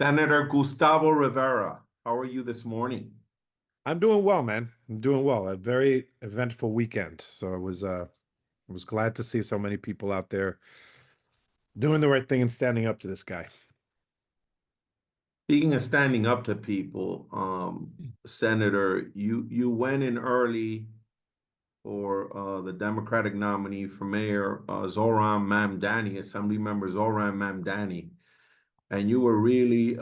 Senator Gustavo Rivera, how are you this morning? I'm doing well, man. I'm doing well. A very eventful weekend. So I was glad to see so many people out there doing the right thing and standing up to this guy. Speaking of standing up to people, Senator, you went in early for the Democratic nominee for mayor, Zohran Mamdani, Assembly Member Zohran Mamdani, and you were really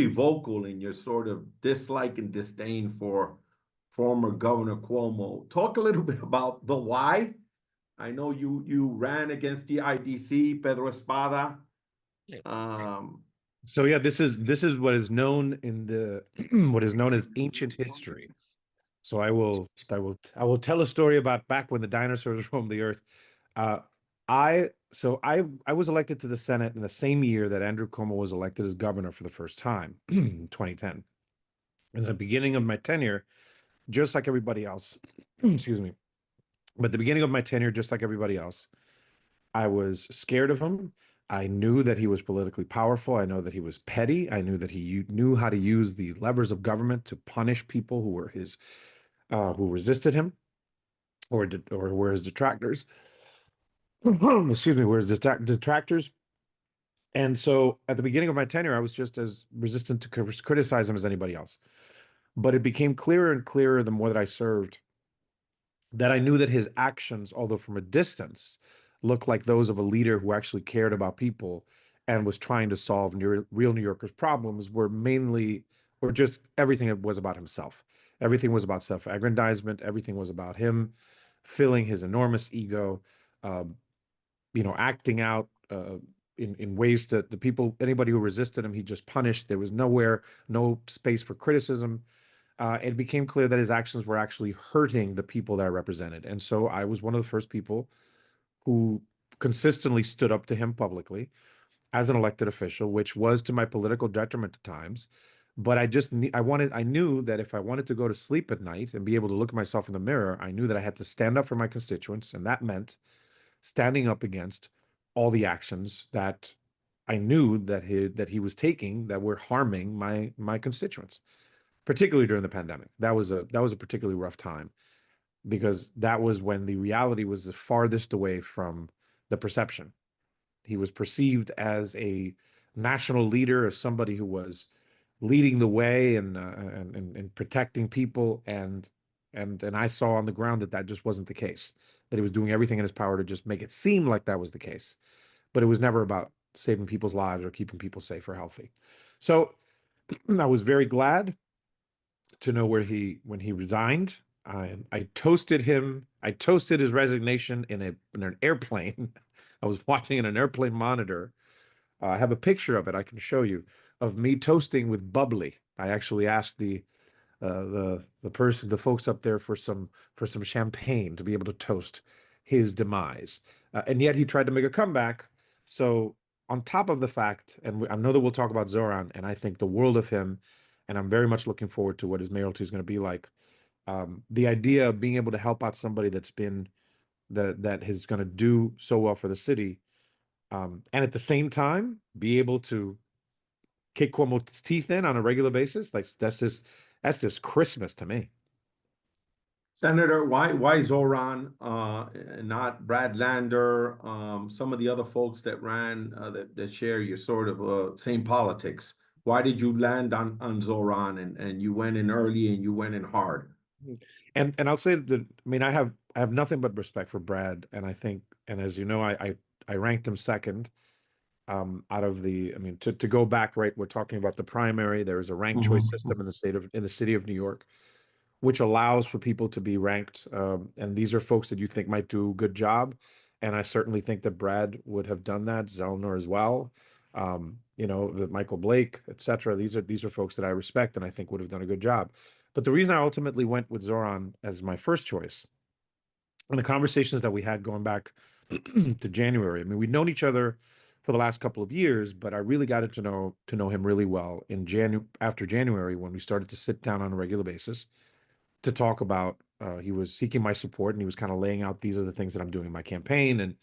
vocal in your sort of dislike and disdain for former Governor Cuomo. Talk a little bit about the why. I know you ran against the IDC, Pedro Espada. Um, So yeah, this is what is known in the what is known as ancient history. So I will tell a story about back when the dinosaurs roamed the earth. Uh, I was elected to the Senate in the same year that Andrew Cuomo was elected as governor for the first time, 2010. In the beginning of my tenure, just like everybody else, excuse me, but at the beginning of my tenure, just like everybody else, I was scared of him. I knew that he was politically powerful. I know that he was petty. I knew that he knew how to use the levers of government to punish people who were who resisted him or were his detractors. Excuse me, were his detractors. And so at the beginning of my tenure, I was just as resistant to criticize him as anybody else. But it became clearer and clearer the more that I served that I knew that his actions, although from a distance, looked like those of a leader who actually cared about people and was trying to solve real New Yorkers' problems, were mainly, or just everything was about himself. Everything was about self-aggrandizement. Everything was about him filling his enormous ego, um, acting out in ways that the people, anybody who resisted him, he just punished. There was no space for criticism. It became clear that his actions were actually hurting the people that I represented. And so I was one of the first people who consistently stood up to him publicly as an elected official, which was to my political detriment at times. But I knew that if I wanted to go to sleep at night and be able to look at myself in the mirror, I knew that I had to stand up for my constituents. And that meant standing up against all the actions that I knew that he was taking that were harming my constituents, particularly during the pandemic. That was a particularly rough time because that was when the reality was the farthest away from the perception. He was perceived as a national leader, as somebody who was leading the way and protecting people, and I saw on the ground that that just wasn't the case. That he was doing everything in his power to just make it seem like that was the case, but it was never about saving people's lives or keeping people safe or healthy. So I was very glad to know where he when he resigned. I toasted him. I toasted his resignation in an airplane. I was watching in an airplane monitor. I have a picture of it I can show you of me toasting with bubbly. I actually asked the folks up there for some champagne to be able to toast his demise. And yet he tried to make a comeback. So on top of the fact, and I know that we'll talk about Zoran, and I think the world of him, and I'm very much looking forward to what his mayoralty is going to be like. The idea of being able to help out somebody that is going to do so well for the city, and at the same time be able to kick Cuomo's teeth in on a regular basis, like that's just Christmas to me. Senator, why Zoran, and not Brad Lander, some of the other folks that ran that share your sort of same politics? Why did you land on Zoran and you went in early and you went in hard? And I'll say that I mean I have nothing but respect for Brad, and I think, and as you know, I ranked him second out of the. I mean, to go back, right, we're talking about the primary. There is a ranked choice system Mhm. in the city of New York, which allows for people to be ranked. And these are folks that you think might do a good job. And I certainly think that Brad would have done that, Zellner as well. That Michael Blake, et cetera. These are folks that I respect and I think would have done a good job. But the reason I ultimately went with Zoran as my first choice, and the conversations that we had going back to January. I mean, we'd known each other for the last couple of years, but I really got to know him really well in after January when we started to sit down on a regular basis to talk about. He was seeking my support and he was kind of laying out these are the things that I'm doing in my campaign and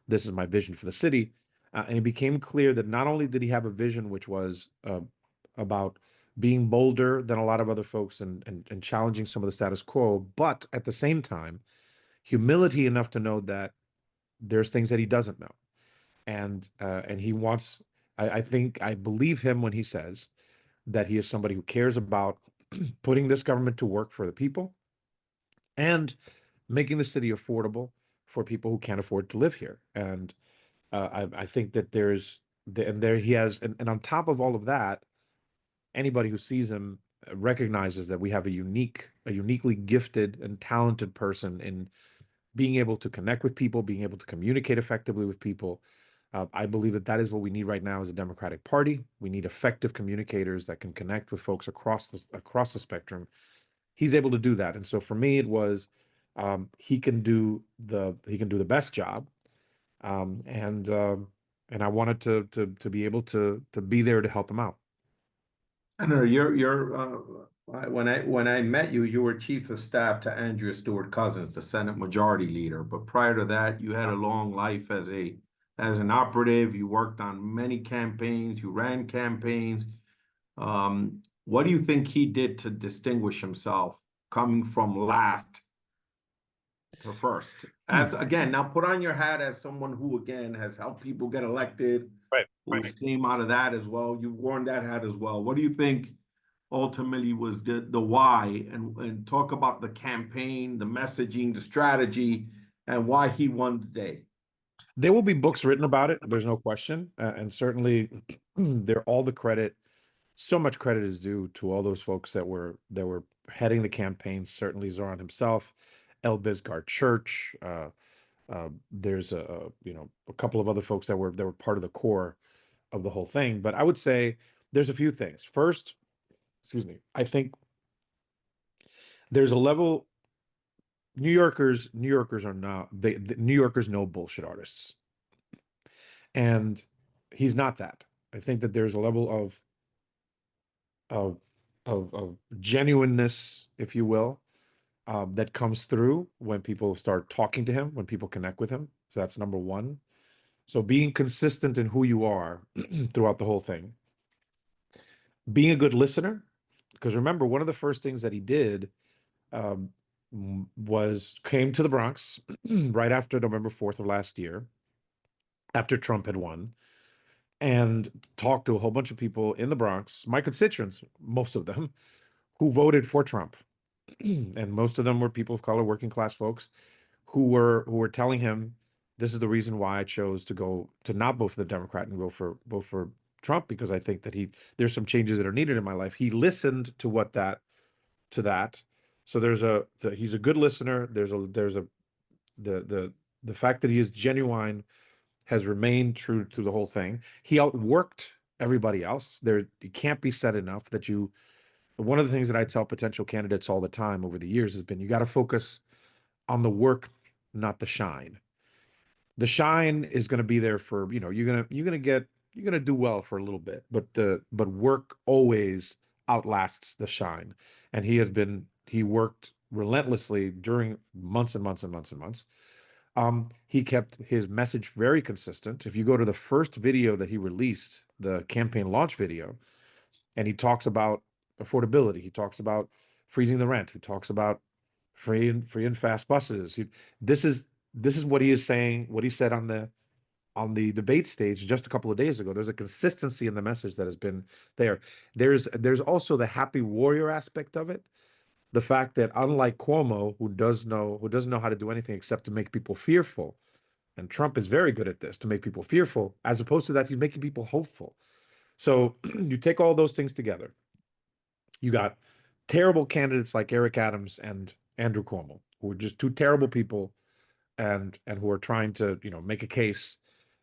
this is my vision for the city. And it became clear that not only did he have a vision which was about being bolder than a lot of other folks and challenging some of the status quo, but at the same time, humility enough to know that there's things that he doesn't know. And he wants, I believe him when he says that he is somebody who cares about putting this government to work for the people and making the city affordable for people who can't afford to live here. And I think that and there he has, and on top of all of that, anybody who sees him recognizes that we have a uniquely gifted and talented person in being able to connect with people, being able to communicate effectively with people. I believe that that is what we need right now as a Democratic Party. We need effective communicators that can connect with folks across the spectrum. He's able to do that, and so for me, it was he can do the best job, um, and um, and I wanted to be able to be there to help him out. I know when I met you, you were chief of staff to Andrew Stewart Cousins, the Senate Majority Leader. But prior to that, you had a long life as an operative. You worked on many campaigns. You ran campaigns. What do you think he did to distinguish himself, coming from last to first? Hmm. As again, now put on your hat as someone who again has helped people get elected, Right. who came out of that as well. You've worn that hat as well. What do you think ultimately was the why, and talk about the campaign, the messaging, the strategy, and why he won the day? There will be books written about it. There's no question, and certainly, they're all the credit. So much credit is due to all those folks that were heading the campaign. Certainly, Zoran himself, Elbisgard Church. There's a couple of other folks that were part of the core of the whole thing. But I would say there's a few things. First, excuse me, I think there's a level. New Yorkers are not New Yorkers know bullshit artists, and he's not that. I think that there's a level of of genuineness, if you will, that comes through when people start talking to him, when people connect with him. So that's number one. So being consistent in who you are throughout the whole thing, being a good listener, because remember, one of the first things that he did um, was came to the Bronx right after November 4th of last year, after Trump had won, and talked to a whole bunch of people in the Bronx, my constituents, most of them, who voted for Trump. And most of them were people of color, working class folks who were telling him this is the reason why I chose to not vote for the Democrat and vote for Trump, because I think that there's some changes that are needed in my life. He listened to that. So he's a good listener. There's a the fact that he is genuine has remained true to the whole thing. He outworked everybody else. It can't be said enough that one of the things that I tell potential candidates all the time over the years has been you got to focus on the work, not the shine. The shine is going to be there for, you're going to do well for a little bit, but work always outlasts the shine. And he worked relentlessly during months and months and months and months. He kept his message very consistent. If you go to the first video that he released, the campaign launch video, and he talks about affordability, he talks about freezing the rent, he talks about free and fast buses. This is this is what he is saying, what he said on the debate stage just a couple of days ago. There's a consistency in the message that has been there. There's also the happy warrior aspect of it. The fact that unlike Cuomo, who doesn't know how to do anything except to make people fearful, and Trump is very good at this, to make people fearful, as opposed to that, he's making people hopeful. So you take all those things together. You got terrible candidates like Eric Adams and Andrew Cuomo, who are just two terrible people and who are trying to, make a case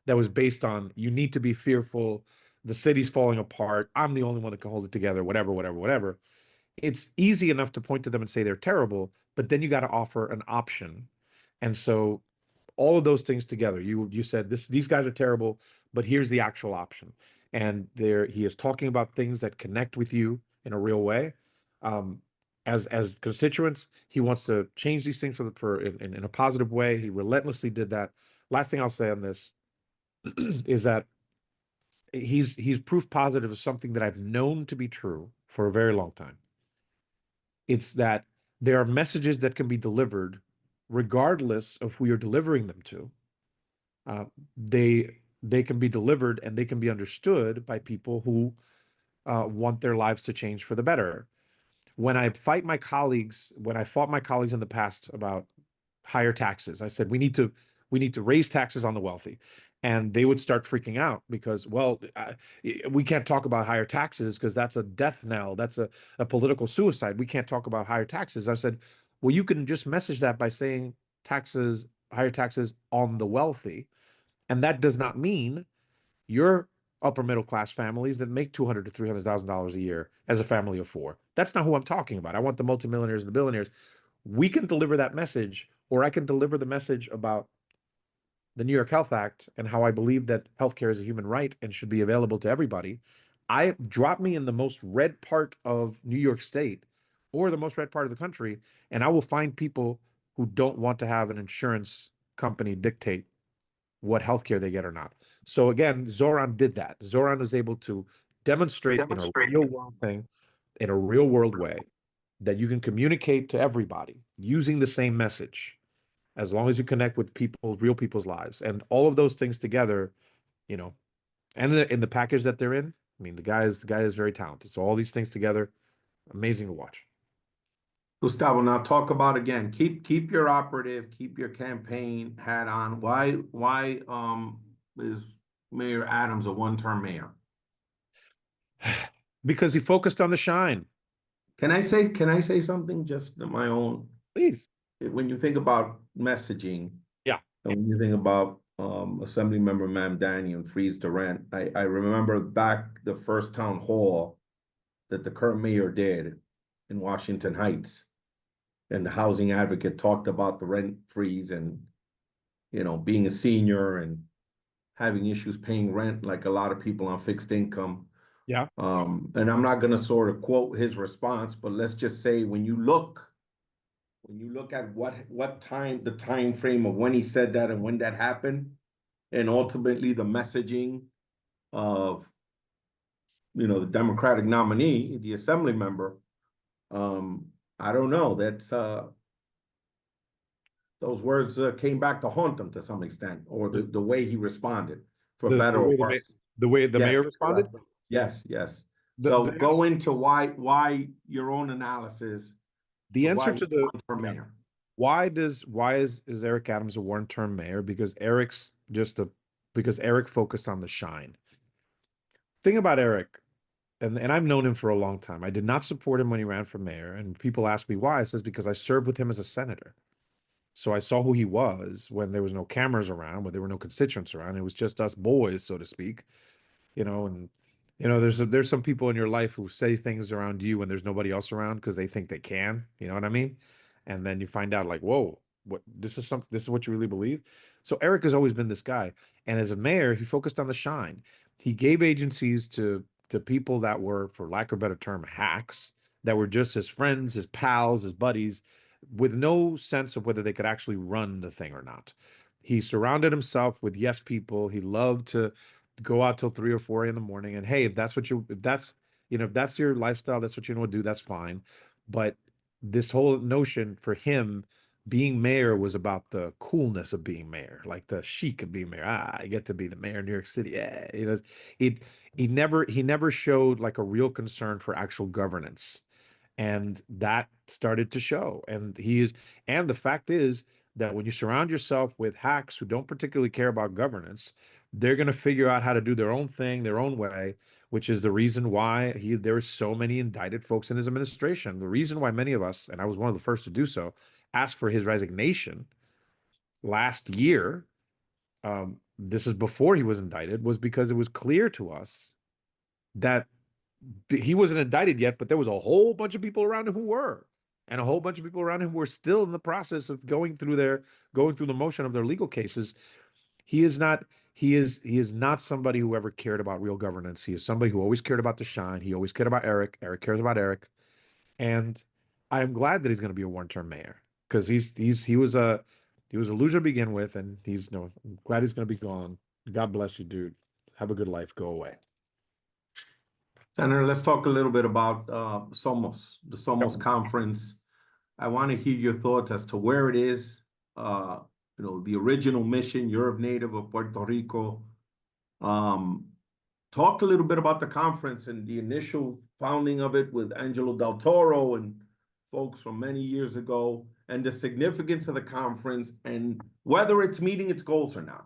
that was based on you need to be fearful, the city's falling apart, I'm the only one that can hold it together, whatever, whatever, whatever. It's easy enough to point to them and say they're terrible, but then you got to offer an option. And so all of those things together, you said these guys are terrible, but here's the actual option. And there he is talking about things that connect with you in a real way. Um, as constituents, he wants to change these things for in a positive way. He relentlessly did that. Last thing I'll say on this, is that he's proof positive of something that I've known to be true for a very long time. It's that there are messages that can be delivered regardless of who you're delivering them to. Uh, they can be delivered and they can be understood by people who want their lives to change for the better. When I fought my colleagues in the past about higher taxes, I said we need to raise taxes on the wealthy, and they would start freaking out because, well, we can't talk about higher taxes because that's a death knell, that's a political suicide. We can't talk about higher taxes. I said, well, you can just message that by saying taxes, higher taxes on the wealthy, and that does not mean your upper middle class families that make $200,000 to $300,000 a year as a family of four. That's not who I'm talking about. I want the multimillionaires and the billionaires. We can deliver that message, or I can deliver the message about the New York Health Act and how I believe that healthcare is a human right and should be available to everybody. I drop me in the most red part of New York State or the most red part of the country, and I will find people who don't want to have an insurance company dictate what healthcare they get or not. So again, Zoran did that. Zoran was able to demonstrate in a real world thing, in a real world way, that you can communicate to everybody using the same message as long as you connect with people, real people's lives, and all of those things together, you know, and in the package that they're in. I mean, the guy is very talented. So all these things together, amazing to watch. Gustavo, now talk about again. Keep your operative, keep your campaign hat on. Why is Mayor Adams a one-term mayor? Because he focused on the shine. Can I say something just in my own? Please. When you think about messaging, Yeah. and when you think about Assemblymember Mamdani and freeze the rent, I remember back the first town hall that the current mayor did in Washington Heights. And the housing advocate talked about the rent freeze and, being a senior and having issues paying rent like a lot of people on fixed income. Yeah. And I'm not going to sort of quote his response, but let's just say when you look at the time frame of when he said that and when that happened, and ultimately the messaging of, the Democratic nominee, the assembly member, um, I don't know. Those words came back to haunt him to some extent, or the way he responded, for The better the or way worse. the way the Yes, mayor responded. correct. Yes, yes. So The go into why your own analysis the to answer why he's to the one for yeah, mayor. why is Eric Adams a one-term mayor? Because Eric focused on the shine. Thing about Eric, and I've known him for a long time. I did not support him when he ran for mayor, and people ask me why. I says because I served with him as a senator. So I saw who he was when there was no cameras around, when there were no constituents around. It was just us boys, so to speak. And there's some people in your life who say things around you when there's nobody else around because they think they can, you know what I mean? And then you find out like, whoa, this is what you really believe. So Eric has always been this guy. And as a mayor, he focused on the shine. He gave agencies to people that were, for lack of a better term, hacks, that were just his friends, his pals, his buddies, with no sense of whether they could actually run the thing or not. He surrounded himself with yes people. He loved to go out till 3 or 4 in the morning. And hey, if that's your lifestyle, that's what you want to do, that's fine. But this whole notion for him being mayor was about the coolness of being mayor, like the chic of being mayor. I get to be the mayor of New York City. Yeah, it he never showed like a real concern for actual governance, and that started to show. And the fact is that when you surround yourself with hacks who don't particularly care about governance, they're going to figure out how to do their own thing their own way, which is the reason why there are so many indicted folks in his administration. The reason why many of us, and I was one of the first to do so, asked for his resignation last year, this is before he was indicted, was because it was clear to us that he wasn't indicted yet, but there was a whole bunch of people around him who were, and a whole bunch of people around him who were still in the process of going through the motion of their legal cases. He is not. He is not somebody who ever cared about real governance. He is somebody who always cared about the shine. He always cared about Eric. Eric cares about Eric, and I'm glad that he's going to be a one-term mayor because he was a loser to begin with, and I'm glad he's going to be gone. God bless you, dude. Have a good life. Go away. Senator, let's talk a little bit about the Yep. Somos Conference. I want to hear your thoughts as to where it is. Uh, the original mission. You're a native of Puerto Rico. Um, Talk a little bit about the conference and the initial founding of it with Angelo Del Toro and folks from many years ago, and the significance of the conference and whether it's meeting its goals or not.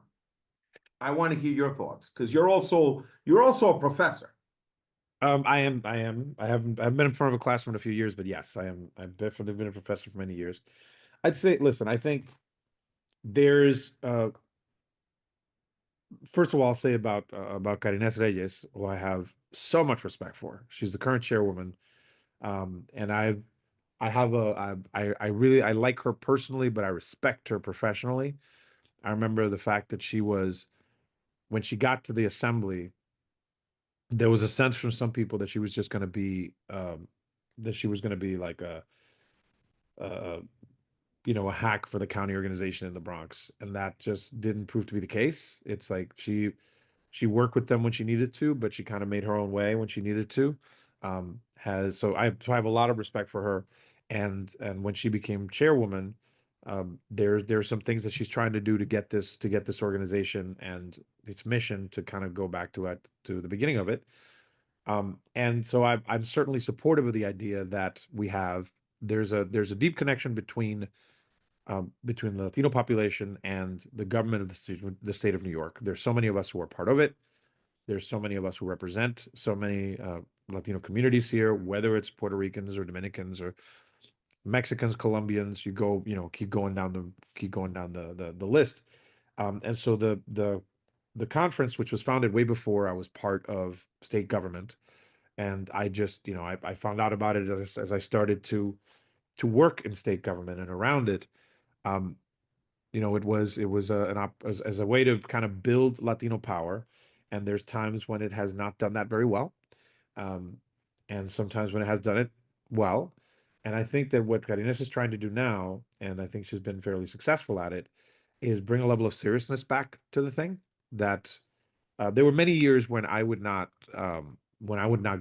I want to hear your thoughts because you're also a professor. I am. I've been in front of a classroom in a few years, but yes, I am. I've definitely been a professor for many years. I'd say, listen, I think there's first of all, I'll say about Karines Reyes, who I have so much respect for. She's the current chairwoman, and I have I really I like her personally, but I respect her professionally. I remember the fact that she was when she got to the assembly, there was a sense from some people that she was just going to be that she was going to be like a a hack for the county organization in the Bronx, and that just didn't prove to be the case. It's like she worked with them when she needed to, but she kind of made her own way when she needed to. Has so I have a lot of respect for her, and when she became chairwoman, there's some things that she's trying to do to get this organization and its mission to kind of go back to the beginning of it. And so I'm certainly supportive of the idea that we have there's a deep connection between the Latino population and the government of the state of New York. There's so many of us who are part of it. There's so many of us who represent so many Latino communities here, whether it's Puerto Ricans or Dominicans or Mexicans, Colombians. Keep going down the list. And so the conference, which was founded way before I was part of state government, and I just I found out about it as I started to work in state government and around it. Um, it was as a way to kind of build Latino power, and there's times when it has not done that very well, um, and sometimes when it has done it well. And I think that what Carines is trying to do now, and I think she's been fairly successful at it, is bring a level of seriousness back to the thing. That there were many years when I would not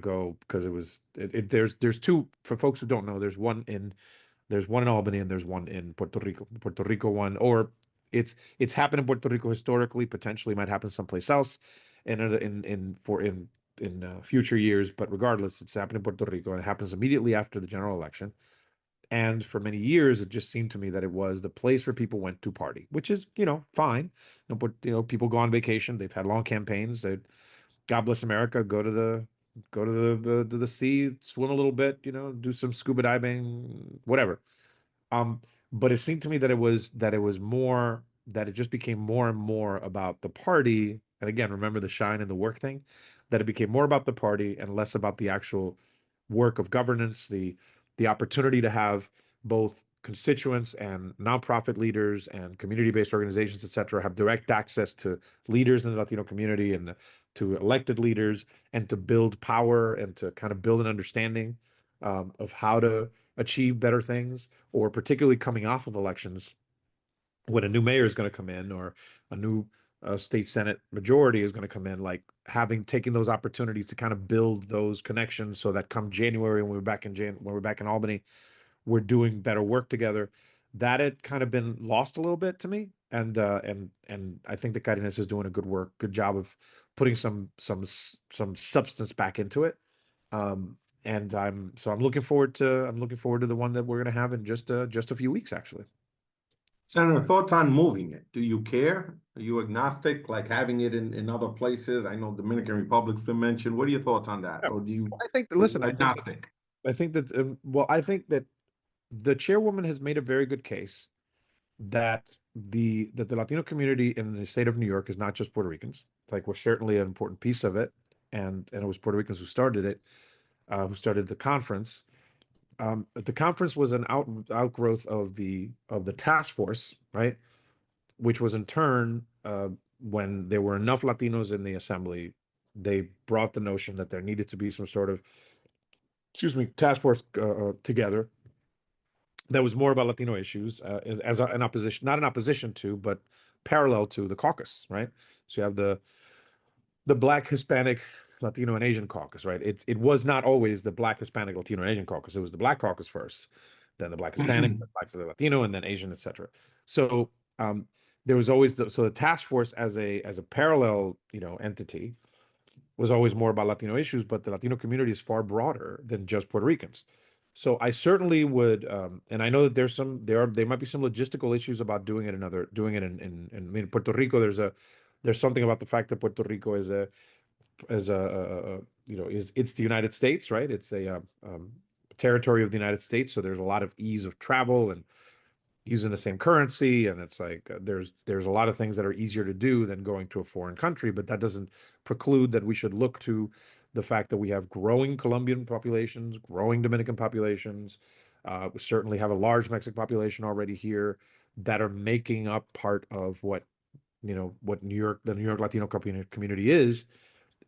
go because there's two for folks who don't know. There's one in Albany and there's one in Puerto Rico. The Puerto Rico one, or it's happened in Puerto Rico historically, potentially might happen someplace else, and in future years. But regardless, it's happened in Puerto Rico and it happens immediately after the general election. And for many years, it just seemed to me that it was the place where people went to party, which is fine. But people go on vacation. They've had long campaigns. God bless America. Go to the sea, swim a little bit. Do some scuba diving, whatever. Um, but it seemed to me that it just became more and more about the party. And again, remember the shine and the work thing, that it became more about the party and less about the actual work of governance, the opportunity to have both constituents and nonprofit leaders and community-based organizations, et cetera, have direct access to leaders in the Latino community and to elected leaders, and to build power and to kind of build an understanding of how to achieve better things, or particularly coming off of elections when a new mayor is going to come in or a new state senate majority is going to come in, like taking those opportunities to kind of build those connections so that come January when we're back in Albany, we're doing better work together. That had kind of been lost a little bit to me, and I think that Cardenas is doing a good job of putting some substance back into it. And I'm looking forward to the one that we're going to have in just a few weeks, actually. Senator, thoughts on moving it? Do you care? Are you agnostic, like having it in other places? I know Dominican Republic's been mentioned. What are your thoughts on that? Yeah. Or I think that, are you listen, agnostic? I think that the chairwoman has made a very good case that the Latino community in the state of New York is not just Puerto Ricans. It's like we're certainly an important piece of it, and it was Puerto Ricans who started it, who started the conference. The conference was an outgrowth of the task force, right? Which was in turn, when there were enough Latinos in the assembly, they brought the notion that there needed to be some sort of, excuse me, task force together that was more about Latino issues, an opposition, not an opposition to, but parallel to the caucus, right? So you have the Black, Hispanic, Latino, and Asian caucus, right? It was not always the Black, Hispanic, Latino, and Asian caucus. It was the Black caucus first, then the Black, Hispanic, the Black, Latino, and then Asian, etc. So um, there was always the task force as a parallel, entity was always more about Latino issues, but the Latino community is far broader than just Puerto Ricans. So I certainly would, and I know that there might be some logistical issues about doing it I mean, Puerto Rico. There's something about the fact that Puerto Rico it's the United States, right? It's a territory of the United States, so there's a lot of ease of travel and using the same currency, and it's like there's a lot of things that are easier to do than going to a foreign country, but that doesn't preclude that we should look to the fact that we have growing Colombian populations, growing Dominican populations. We certainly have a large Mexican population already here that are making up part of what the New York Latino community is,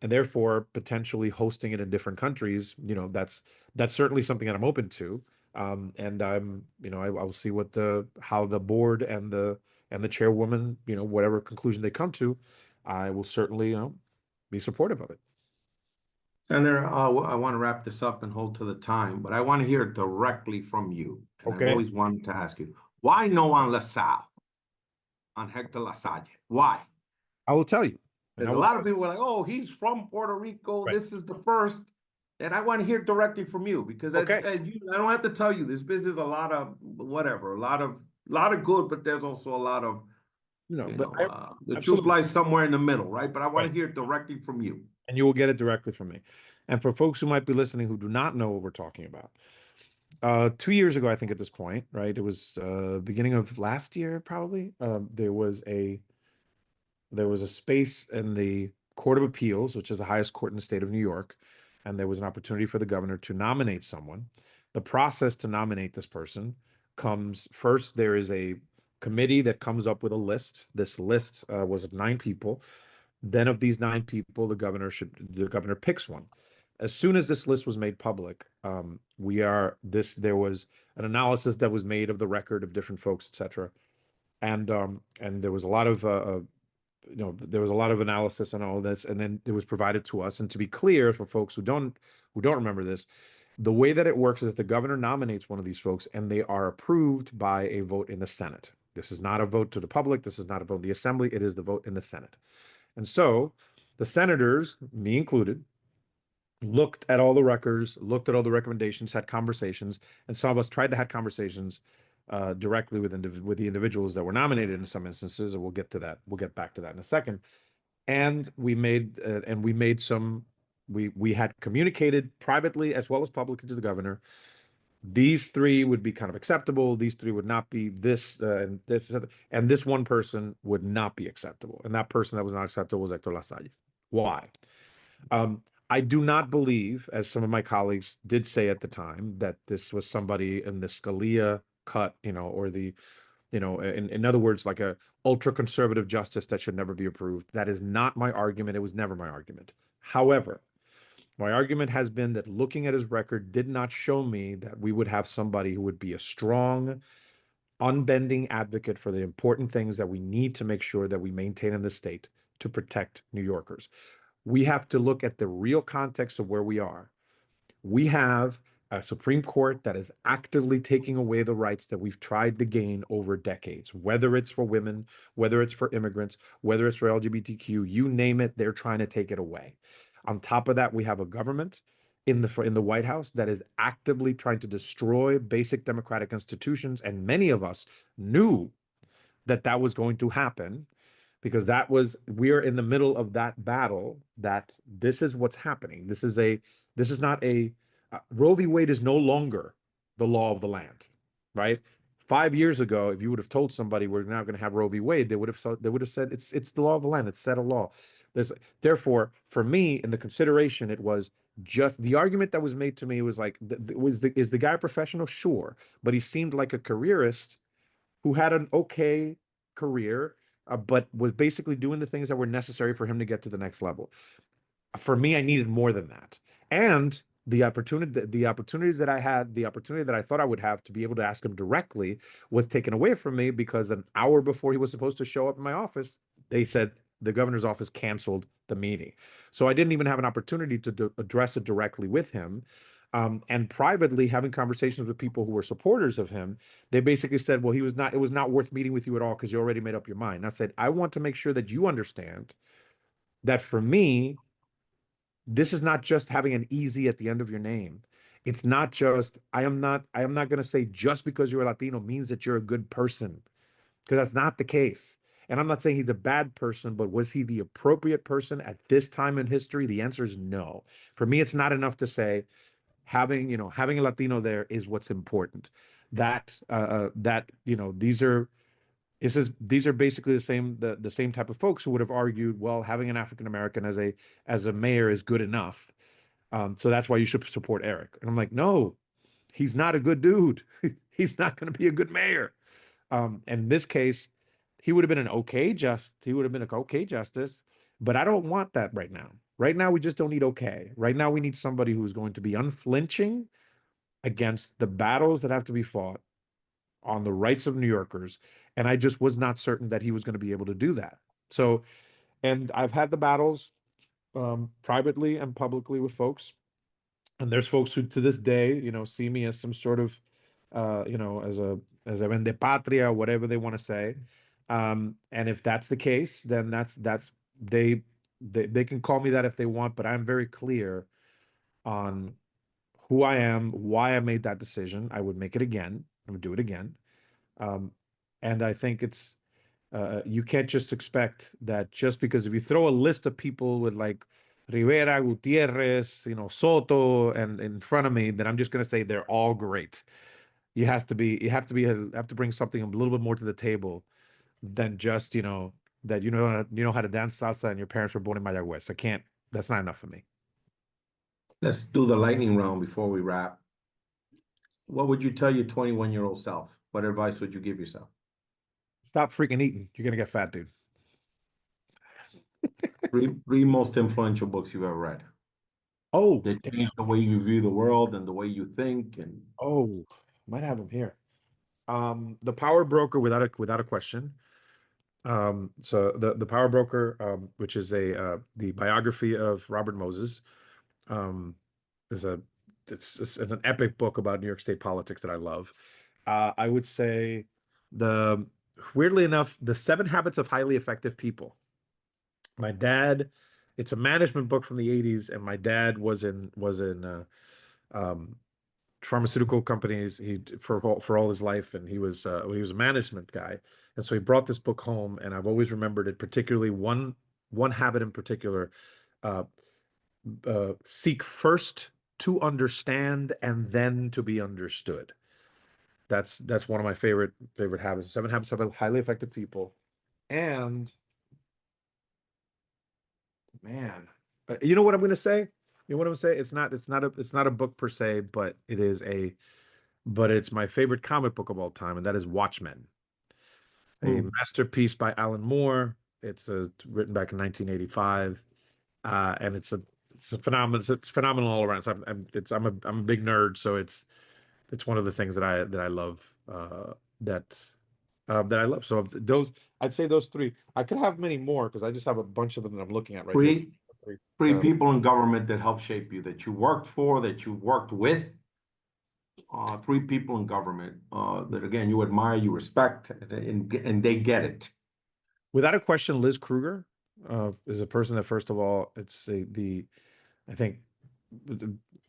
and therefore potentially hosting it in different countries. That's certainly something that I'm open to. And I will see how the board and the chairwoman, whatever conclusion they come to, I will certainly, be supportive of it. Senator, I want to wrap this up and hold to the time, but I want to hear directly from you. And I've Okay. always wanted to ask you, why no on LaSalle, on Hector LaSalle? Why? I will tell you. There's a lot of people like, oh, he's from Puerto Rico. Right. This is the first. And I want to hear directly from you because I don't have to tell you this business is a lot of whatever, a lot of good, but there's also a lot of, the truth lies somewhere in the middle, right? But I want to hear it directly from you. And you will get it directly from me. And for folks who might be listening who do not know what we're talking about, 2 years ago, I think at this point, right? It was beginning of last year, probably. There was a space in the Court of Appeals, which is the highest court in the state of New York, and there was an opportunity for the governor to nominate someone. The process to nominate this person comes first. There is a committee that comes up with a list. This list was of 9 people. Then of these 9 people, the governor picks one. As soon as this list was made public, there was an analysis that was made of the record of different folks, etc. And there was a lot of analysis on all of this, and then it was provided to us. And to be clear, for folks who don't remember this, the way that it works is that the governor nominates one of these folks, and they are approved by a vote in the Senate. This is not a vote to the public. This is not a vote in the Assembly. It is the vote in the Senate. And so the senators, me included, looked at all the records, looked at all the recommendations, had conversations, and some of us tried to have conversations directly with the individuals that were nominated in some instances, and we'll get to that. We'll get back to that in a second. And we had communicated privately as well as publicly to the governor. These 3 would be kind of acceptable. These 3 would not be and this one person would not be acceptable. And that person that was not acceptable was Hector LaSalle. Why? I do not believe, as some of my colleagues did say at the time, that this was somebody in the Scalia cut, or the, in other words, like a ultra conservative justice that should never be approved. That is not my argument. It was never my argument. However, my argument has been that looking at his record did not show me that we would have somebody who would be a strong, unbending advocate for the important things that we need to make sure that we maintain in the state to protect New Yorkers. We have to look at the real context of where we are. We have a Supreme Court that is actively taking away the rights that we've tried to gain over decades, whether it's for women, whether it's for immigrants, whether it's for LGBTQ, you name it, they're trying to take it away. On top of that, we have a government in the White House that is actively trying to destroy basic democratic institutions, and many of us knew that was going to happen because we're in the middle of that battle. That this is what's happening. This is not a Roe v. Wade is no longer the law of the land, right? 5 years ago, if you would have told somebody we're now going to have Roe v. Wade, they would have said it's the law of the land. It's set of law. Therefore, for me, in the consideration, it was just the argument that was made to me was like, is the guy a professional? Sure, but he seemed like a careerist who had an okay career, but was basically doing the things that were necessary for him to get to the next level. For me, I needed more than that. And the opportunities that I had, the opportunity that I thought I would have to be able to ask him directly was taken away from me because an hour before he was supposed to show up in my office, they said the governor's office canceled the meeting. So I didn't even have an opportunity to address it directly with him. And privately having conversations with people who were supporters of him, they basically said, well, it was not worth meeting with you at all because you already made up your mind. And I said, I want to make sure that you understand that for me, this is not just having an easy at the end of your name. It's not just, I am not going to say just because you're a Latino means that you're a good person, because that's not the case. And I'm not saying he's a bad person, but was he the appropriate person at this time in history? The answer is no. For me, it's not enough to say having a Latino there is what's important. These are basically the same type of folks who would have argued, well, having an African American as a mayor is good enough. So that's why you should support Eric. And I'm like, no, he's not a good dude. He's not going to be a good mayor. And in this case, he would have been he would have been an okay justice, but I don't want that right now. Right now, we just don't need okay. Right now, we need somebody who's going to be unflinching against the battles that have to be fought on the rights of New Yorkers. And I just was not certain that he was going to be able to do that. So, and I've had the battles privately and publicly with folks. And there's folks who to this day, see me as some sort of, as a vende patria, whatever they want to say. And if that's the case, then they, they can call me that if they want, but I'm very clear on who I am, why I made that decision. I would make it again. I would do it again. Um, and I think you can't just expect that just because if you throw a list of people with like Rivera, Gutierrez, Soto, and in front of me, then I'm just going to say they're all great. You have to bring something a little bit more to the table than just, that you know how to dance salsa and your parents were born in Mayagüez. I can't, that's not enough for me. Let's do the lightning round before we wrap. What would you tell your 21-year-old self? What advice would you give yourself? Stop freaking eating. You're going to get fat, dude. Three most influential books you've ever read. Oh, They change the way you view the world and the way you think. And oh, might have them here. The Power Broker, without a question. So the Power Broker, which is the biography of Robert Moses, um, is it's an epic book about New York State politics that I love. I would say the weirdly enough, the Seven Habits of Highly Effective People. My dad, it's a management book from the 80s, and my dad was in um, pharmaceutical companies for all his life, and he was a management guy, and so he brought this book home, and I've always remembered it, particularly one habit in particular. uh, Seek first to understand and then to be understood. That's one of my favorite habits. Seven Habits of Highly Effective People. And man, you know what I'm going to say? You know what I'm going to say? It's not a book per se, but it's my favorite comic book of all time, and that is Watchmen, a hmm, masterpiece by Alan Moore. It's written back in 1985, and it's a phenomenal. It's phenomenal all around. So I'm a big nerd, so it's one of the things that I love. That that I love. So those I'd say those three. I could have many more because I just have a bunch of them that I'm looking at right here. three Three. three Um, people in government that helped shape you, that you worked for, that you've worked with. Three people in government that again you admire, you respect, and they get it. Without a question, Liz Kruger is a person that, first of all, I think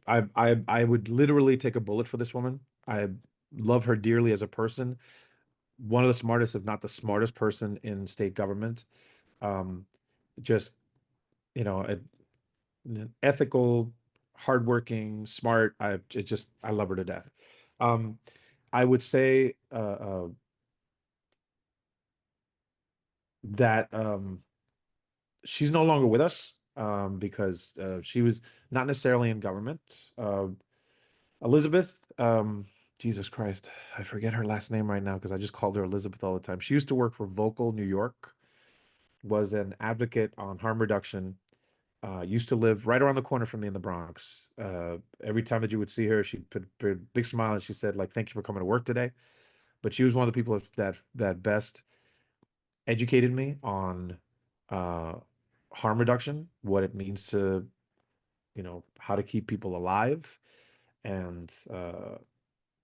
I would literally take a bullet for this woman. I love her dearly as a person. One of the smartest, if not the smartest person in state government. Um, just, ethical, hardworking, smart. I love her to death. Um, I would say that she's no longer with us because she was not necessarily in government. Elizabeth, Jesus Christ, I forget her last name right now because I just called her Elizabeth all the time. She used to work for Vocal New York, was an advocate on harm reduction, used to live right around the corner from me in the Bronx. Every time that you would see her, she'd put a big smile and she said, like, "Thank you for coming to work today." But she was one of the people that best educated me on uh, harm reduction, what it means to, how to keep people alive. And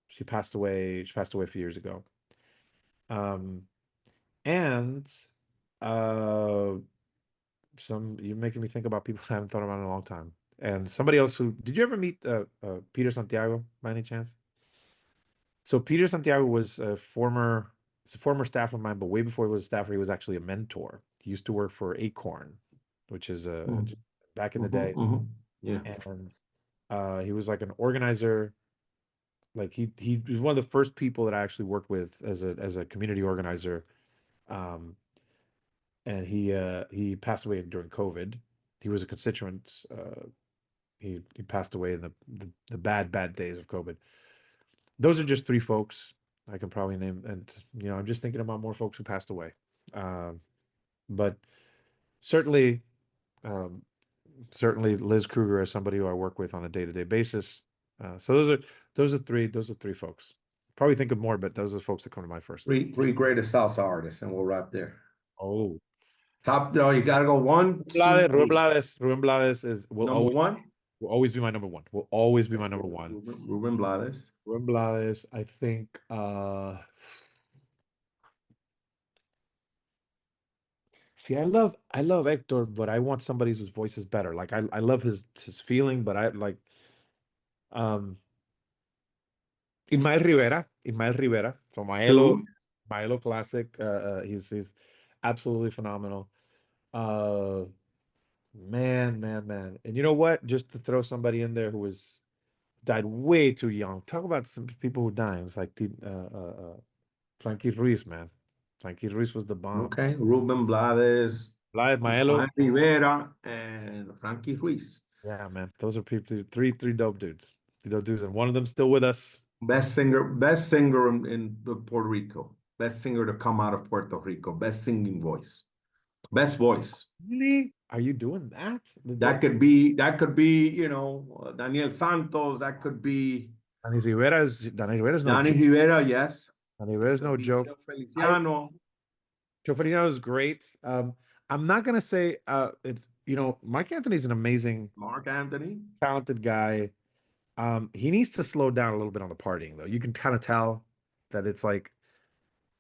she passed away. She passed away a few years ago. Um, and uh, you're making me think about people I haven't thought about in a long time. And somebody else who did you ever meet Peter Santiago by any chance? So Peter Santiago was a former staff of mine, but way before he was a staffer, he was actually a mentor. He used to work for Acorn, which is back in the day, Yeah. and he was like an organizer. Like he was one of the first people that I actually worked with as a community organizer. Um, and he passed away during COVID. He was a constituent. He passed away in the bad days of COVID. Those are just three folks I can probably name, and I'm just thinking about more folks who passed away. Um, but certainly, um, certainly Liz Kruger is somebody who I work with on a day-to-day basis. So those are three folks. Probably think of more, but those are the folks that come to mind first. Three greatest salsa artists, and we'll wrap there. Oh, Top, no, you gotta go one, two, three. Ruben Blades is will Number always one, will always be my number one. Will always be my number one. Ruben Blades. Ruben Blades, I think. See, I love Hector, but I want somebody whose voice is better. Like I love his feeling, but I like um Ismael Rivera from Maelo, Two, Maelo Classic. He's absolutely phenomenal. Uh man. And you know what? Just to throw somebody in there who was died way too young. Talk about some people who died. It's like Frankie Ruiz, man. Frankie Ruiz was the bomb. okay, Ruben Blades, Maelo. Ismael Rivera, and Frankie Ruiz. Yeah, man. Those are people, three dope dudes. Three dope dudes, and one of them still with us. Best singer in Puerto Rico. Best singer to come out of Puerto Rico. Best singing voice. Best voice. Really? Are you doing that? That could be, Daniel Santos. That could be Danny Rivera's no Danny joke. Rivera, yes. Danny Rivera's Could no be joke. Joe I Feliciano. Choferino is great. I'm not gonna say it's Mark Anthony's an amazing, Mark Anthony. talented guy. He needs to slow down a little bit on the partying though. You can kind of tell that it's like,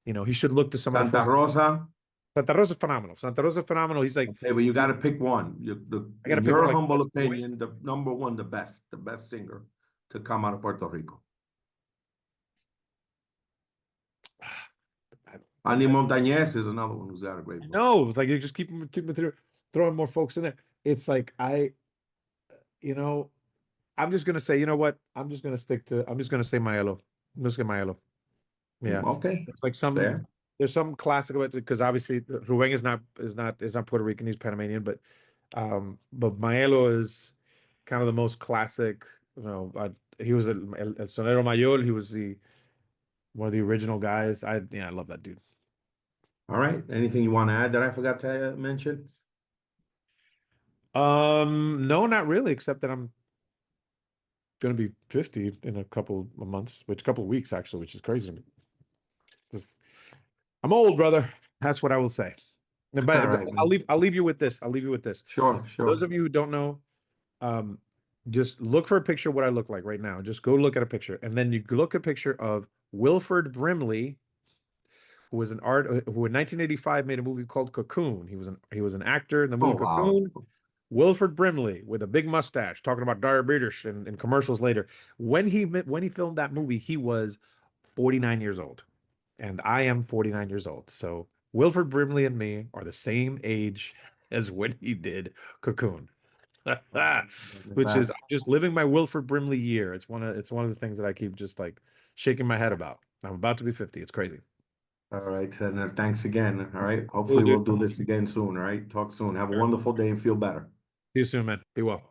he should look to some of the Santa folks. Rosa. Santa Rosa's phenomenal. Santa Rosa's phenomenal. He's like, Okay, but you got to pick one. I gotta In pick one your like humble best voice. opinion, the number one, the best singer to come out of Puerto Rico. Andy Montañez is another one who's got a great voice. No, it's like you just keep throwing more folks in there. It's like you know, I'm just gonna say, you know what? I'm just gonna say Maelo. I'm just gonna Maelo. Yeah. Okay, It's like fair. there's some classic about it because obviously Ruben is not Puerto Rican, he's Panamanian, but Maelo is kind of the most classic, he was El Sonero Mayor, he was the one of the original guys. I love that dude. All right. Anything you want to add that I forgot to mention? No, not really, except that I'm gonna be 50 in a couple of months, which couple of weeks actually, which is crazy to me. Just I'm old, brother. That's what I will say. All But right, I'll man. leave you with this. I'll leave you with this. Sure, For those sure. of you who don't know, um, just look for a picture of what I look like right now. Just go look at a picture, and then you look at a picture of Wilford Brimley, who was who in 1985 made a movie called Cocoon. He was an actor in the Oh, movie wow. Cocoon. Wilford Brimley with a big mustache, talking about diabetes in commercials later. When he filmed that movie, he was 49 years old, and I am 49 years old. So Wilford Brimley and me are the same age as when he did Cocoon. Which is That. I'm just living my Wilford Brimley year. It's one of the things that I keep just like shaking my head about. I'm about to be 50. It's crazy. All right, Senator. Thanks again. All right. Cool, Hopefully dude. we'll do this again soon. All right. Talk soon. Have a wonderful day and feel better. See you soon, man. Be well.